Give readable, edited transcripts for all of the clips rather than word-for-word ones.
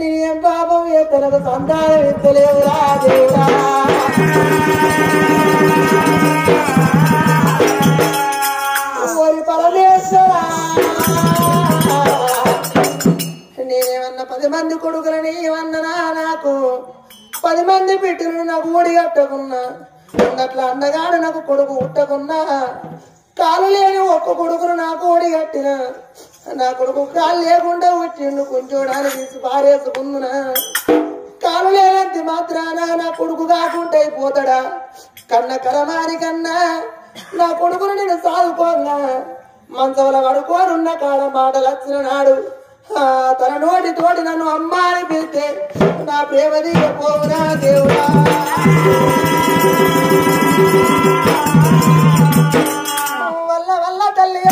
నేనేం పాపం ఎత్తనకు సంతానం ఎత్తలేవురా దేవుడా ఓరి పరమేశ్వరా నేనేమన్నా 10 మంది కొడుకులని ఏమన్నా నాకు 10 మంది బిడ్డలు నాకు ఓడి కట్టకున్నా అట్లా అన్నగాడు నాకు కొడుకు ఉట్టకున్నా కాలు లేని ఒక్క కొడుకును నాకు ఓడి కట్టిన నా కొడుకు కాలు లేకుండా వచ్చిండు కొంచెం తీసి పారేసుకుందునా కాలు లేనంత మాత్రాన నా కొడుకు కాకుండా అయిపోతాడా కన్న కరమాని కన్నా నా కొడుకును నేను సాదుకోగా మంచంలో పడుకోనున్న కాడ మాటలు వచ్చిన నాడు తన నోటి తోటి నన్ను అమ్మ అని పిలిస్తే నా ప్రేమ దిగపోవునా దేవుడా వల్ల వల్ల తల్లి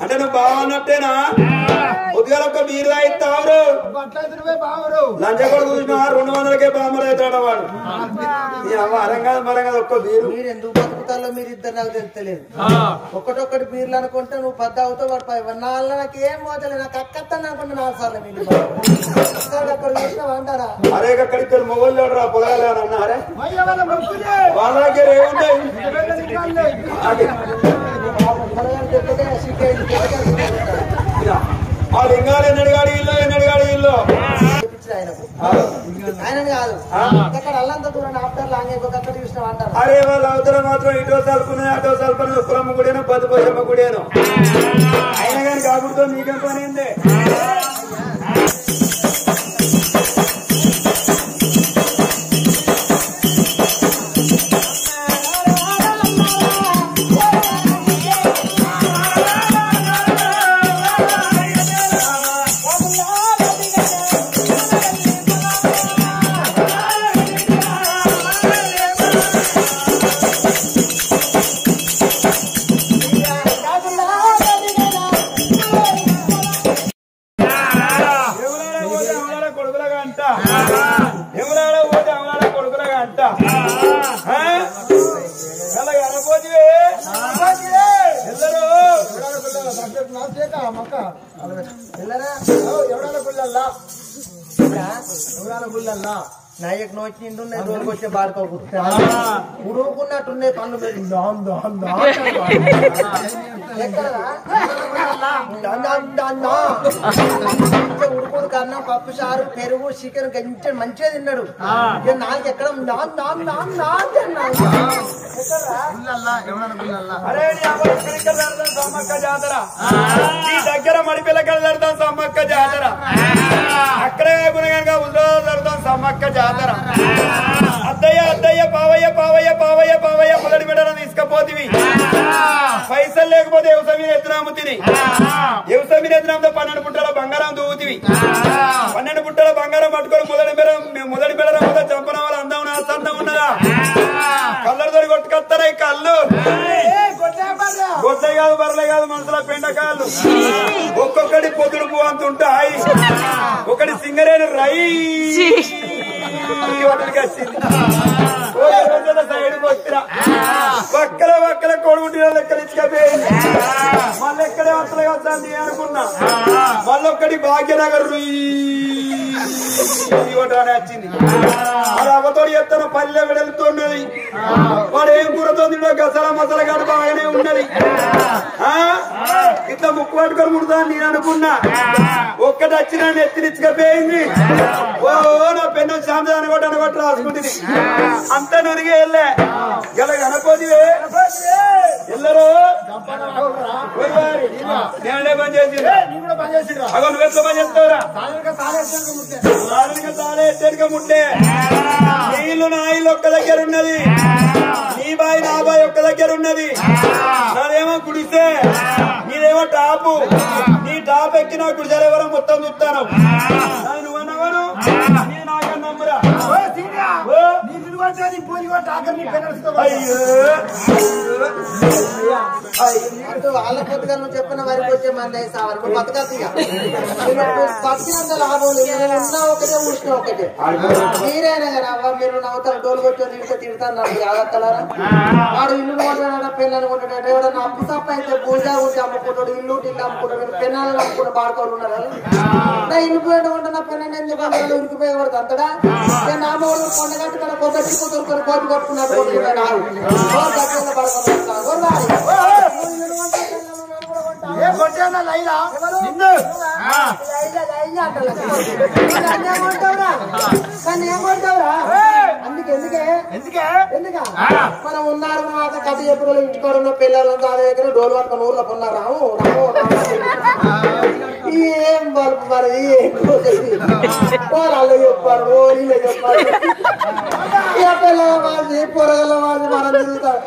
అంటే నువ్వు బాగున్నట్టేనా ఉద్యోగం ఒక్క బీరు తాగుతావు లంచ కూడా చూసినా 200కే బామ్మర్ అవుతాడు వాడు అరంగా మరంగా ఒక్క బీరు మీరు ఎందుకు బతుకుతాలో మీరు ఇద్దరు నాకు తెలుస్తలేదు ఒక్కటొక్కటి బీర్లు అనుకుంటే నువ్వు 10 అవుతావు వాడు 4 నాకేం పోతలేదు నాకు అక్కత్తాను అనుకుంటే 4 సార్లు మీరు అక్కడ చూసినా అంటారా అరే అక్కడ ఇద్దరు మొగోళ్ళు రా పొలాలు అన్నారే వాళ్ళ దగ్గర ఏముంటాయి ఆ లింగాలు ఎన్నడుగాడి ఇల్లు ఆయన కాదు అక్కడ అల్లంత దూరం ఆఫ్టర్ లాంగ్ అక్కడ చూసిన అంటారు అరే వాళ్ళు అవతల మాత్రం ఇటో సల్పునే అటో సల్పని కులమ్మ గుడేను పదుపోసమ్మ గుడేను అయినా కానీ కాకుండా నీకేం పని ఏంది నాయకు నోచిండున్నాయి రోజుకి వచ్చే బాడుకో ఉడుకున్నట్టున్నాయి కళ్ళు ఉడుకుడు కన్నా పప్పు చారు పెరుగు చికెన్ కొంచెం మంచిగా తిన్నాడు నాలుగు ఎక్కడ దగ్గర మడిపిల్లకలు జరుగుతాం సమ్మక్క జాతర అక్కడే గుణగనక ఉద్యోగాలు జరుగుతాం సమ్మక్క జాతర అద్దయ్య పావయ్య మొదటి బిడ్డలను తీసుకపోతివి పైసలు లేకపోతే వ్యవసాయం ఎత్తునాము తిని వ్యవసాయం ఎత్తునాముతో 12 పుట్టల బంగారం దూవుతివి 12 పుట్టల బంగారం పట్టుకొని మొదటి బిడ్డ మొదటి చంపన వాళ్ళు అందం అందం ఉన్నదా కళ్ళతో కొట్టుకొస్తారా ఈ కళ్ళు గొడ్డలు కాదు బర్రెలే కాదు మనసులో పెండకాయలు ఒక్కొక్కటి పొద్దుడు పువ్వు అంత ఉంటాయి ఒకటి సింగరేణి రై వాటికి వచ్చింది సైడ్కి వచ్చిన పక్కల కొడుకుంటున్న లెక్కలు ఇచ్చుకపోయింది మళ్ళీ ఎక్కడే వస్తలే వస్తుంది అనుకున్నా మళ్ళొక్కటి భాగ్యనగర్ వచ్చింది అది అవ్వతోడు చెప్తాను పల్లె వెడలుతున్నది వాడు ఏం కూరతో గసల మసల గడ బాగానే ఉన్నది ఇట్లా ముక్కు పట్టుకొని ముడతా నేను అనుకున్నా ఒక్కటి వచ్చి నన్ను ఎత్తినిచ్చుకపోయింది ఓ నా పెన్ను శాంతి అనగొట్టు రాసుకుంటుంది అంత నురిగి వెళ్ళే ఇలా కనపోతే ఎల్లరు నేనే పని చేసి అగో నువ్వెట్లా పని చేస్తావురా తాళెట్టెనుక ముట్టే నీళ్లు నా ఇల్లు ఒక్క దగ్గర ఉన్నది నీ బాయి నా బాయి ఒక్క దగ్గర ఉన్నది నాదేమో గుడిస్తే నీదేమో టాపు నీ టాప్ ఎక్కి నా గుడిసెలెవరో మొత్తం చూస్తాను నువ్వన్నవారు అటు వాళ్ళ కొద్దిగా నువ్వు చెప్పిన వరకు వచ్చే మంది సావరు నువ్వు బతకగా బతికినంత లాభం లేదు ఉన్నా ఒకటే ఉష్ణ ఒకటే మీరైనా కదా అవ్వ మీరు నవ్వుతారు డోలు కొట్టి తిడతాను నాకు జాగ్రత్తలారా వాడు ఇల్లు కొంటాడా పెళ్ళని కొంటాడు ఎవడన్నా అప్పు తప్ప అయితే పూజ ఉంటే అమ్ముకుంటాడు ఇల్లు అమ్ముకుంటాడు పెన్నాలను అమ్ముకుంటూ బాడుకోవాలి ఉన్నారు నా ఇల్లు పెట్టుకుంటే నా పెన్నాన్ని ఎందుకు ఉరికిపోయేవాడు అంతడా నేను నా మూడు కొండగట్టు కదా కొబ్బరి కూతురు కోతి కొట్టుకున్నాడు మనం ఉన్నారు కథ చెప్పుడు ఇంటికాడ ఉన్న పిల్లలంతా అదే దగ్గర డోలు పట్టుకుని ఊర్లో ఉన్నారు రాము ఏం బల్బు మరి ఏం వాళ్ళు చెప్పారు ఓళ్ళు చెప్పారు పిల్లల వాసి పొరగల వాసి మనం తిరుగుతారు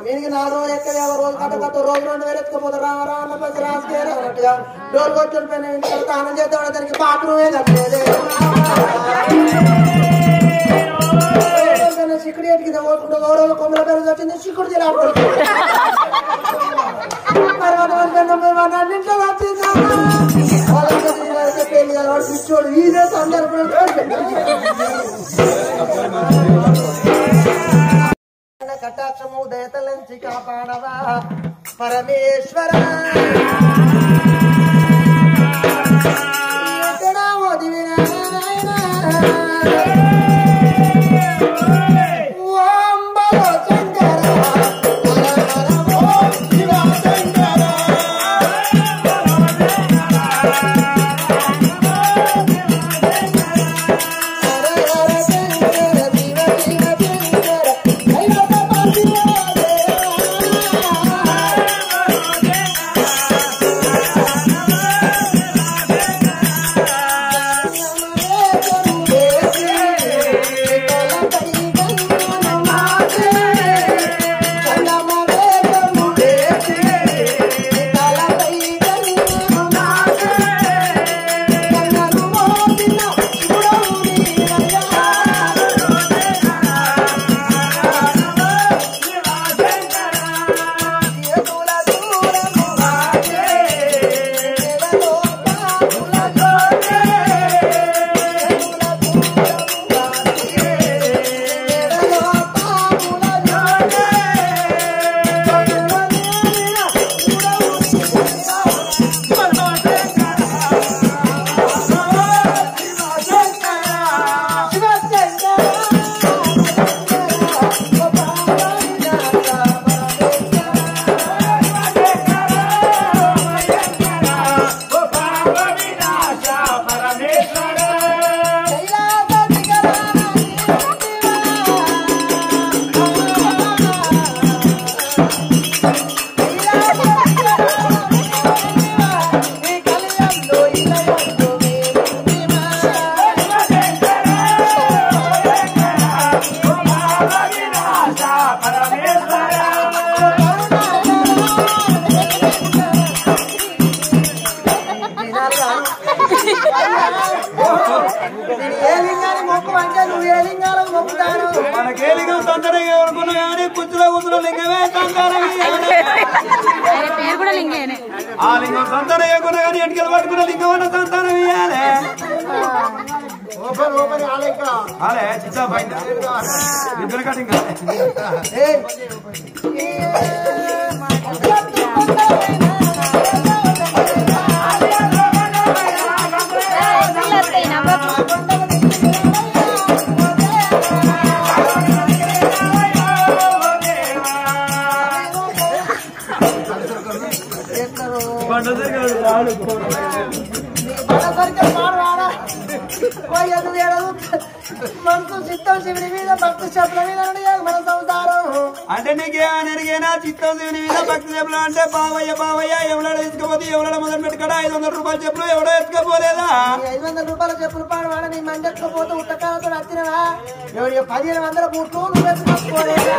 దీనికి 4 రోజులు ఎక్కడ రోజు కట్ట రోజు 2000 ఎత్తుకపోతారు రామరా రాసుకేరా అన్నట్టుగా డోర్ కొట్టుకుని పోయిన ఇంటికి స్నానం చేద్దాం దానికి బాత్రూమే కట్టలేదు చిక్కుడు ఎట్టుకింద ఓటుకుంటూ గౌరవ కొమ్మల పేరు వచ్చింది చిక్కుడు తిరాడుతుంది అన్నింట్లో వచ్చిందా పెళ్లి వాడు పిచ్చోడు ఇదే సందర్భం కటాక్షము దయతలంచి కాపాడవా పరమేశ్వర మనసు చిత్తం శివుని మీద భక్తి శబ్దం మీద మన సంసారం అంటే నీకేనా చిత్తం శివుని మీద భక్తి చెప్పులు అంటే బావయ్య ఎవడ ఎత్తుకపోతే ఎవడ మొదలు పెట్టుకడా 500 రూపాయలు చెప్పులు ఎవడో ఎత్తుకపోలేదా 500 రూపాయల చెప్పులు పాడవాడ నీ మంది ఎత్తుకపోతే ఉట్టకాలతో వచ్చినవా 1500 బూట్లు నువ్వు ఎత్తుకోలేదా